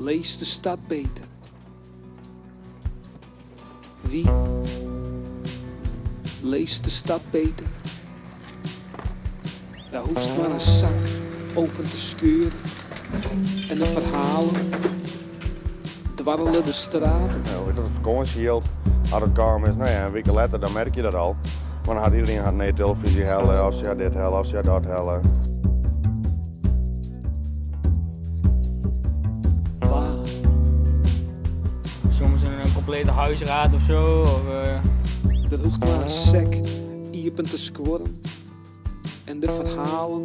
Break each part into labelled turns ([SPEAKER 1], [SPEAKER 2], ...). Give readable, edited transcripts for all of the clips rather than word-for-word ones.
[SPEAKER 1] leest de stad beter. Wie leest de stad beter? Daar hoeft maar een zak open te scheuren en de verhalen dwarrelen de straten.
[SPEAKER 2] Nou, weet je, het vakantiehield had het komen is, nou ja, een week later dan merk je dat al. Maar dan had iedereen nee televisie hellen, of ze had dit hellen, of ze had dat hellen.
[SPEAKER 1] Waar?
[SPEAKER 3] Soms een complete huisraad of zo. Of,
[SPEAKER 1] Dat hoeft maar een sec iepen te scoren en de verhalen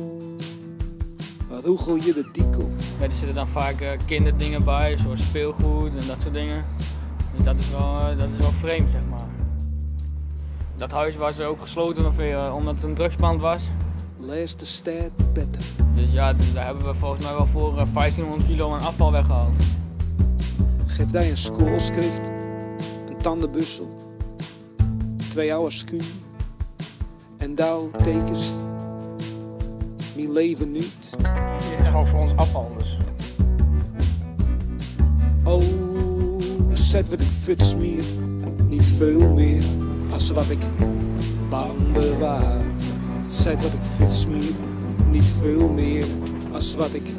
[SPEAKER 1] roegel je de dik op.
[SPEAKER 3] Ja, er zitten dan vaak kinderdingen bij, zoals speelgoed en dat soort dingen. Dus dat is wel vreemd, zeg maar. Dat huis was ook gesloten omdat het een drugspand was.
[SPEAKER 1] Lees de stad beter.
[SPEAKER 3] Dus ja, daar hebben we volgens mij wel voor 1500 kilo aan afval weggehaald.
[SPEAKER 1] Geef daar een schoolschrift, een tandenbussel, 2 oude schoenen en daar tekent mijn leven niet.
[SPEAKER 4] Dit is gewoon voor ons afval dus.
[SPEAKER 1] Oh, zet wat ik fut smeert, niet veel meer als wat ik bang bewaar. Zet wat ik fut smeert, niet veel meer als wat ik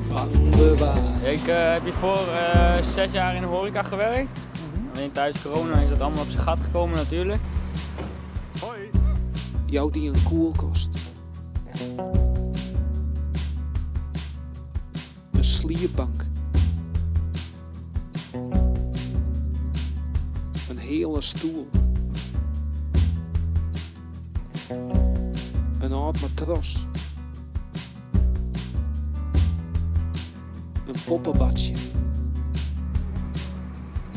[SPEAKER 1] bang bewaar.
[SPEAKER 3] Ik heb hiervoor 6 jaar in de horeca gewerkt. Alleen tijdens corona is dat allemaal op zijn gat gekomen natuurlijk.
[SPEAKER 2] Hoi!
[SPEAKER 1] Jou die een koelkast. Een slierbank. Een hele stoel. Een oud matras. Een poppenbadje.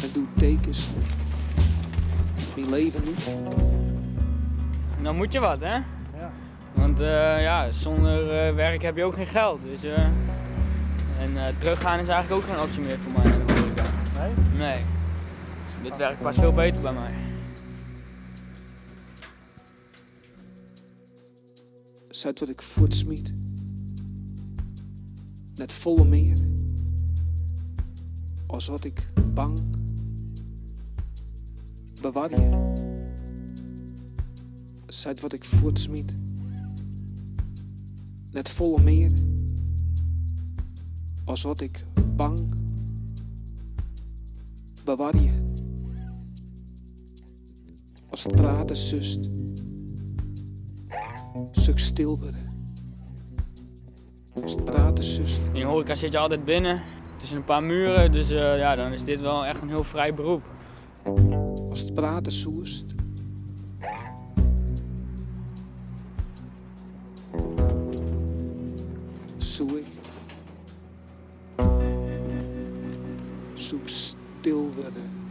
[SPEAKER 1] En doe tekens. Mijn leven niet.
[SPEAKER 3] Dan moet je wat, hè?
[SPEAKER 4] Ja.
[SPEAKER 3] Want ja, zonder werk heb je ook geen geld. Dus, en teruggaan is eigenlijk ook geen optie meer voor mij in de horeca.
[SPEAKER 4] Nee?
[SPEAKER 3] Nee. Dit werkt pas veel beter bij mij.
[SPEAKER 1] Zet wat ik voortsmiet. Net volle meer. Als wat ik bang bewaar je. Zet wat ik voortsmiet. Net volle meer. Als wat ik bang bewaar je. Als het praten zust. Stuk stil worden. Als het praten zust.
[SPEAKER 3] In de horeca zit je altijd binnen, tussen een paar muren, dus ja, dan is dit wel echt een heel vrij beroep.
[SPEAKER 1] Als het praten zoest. Zoek ik. Zoek stil worden.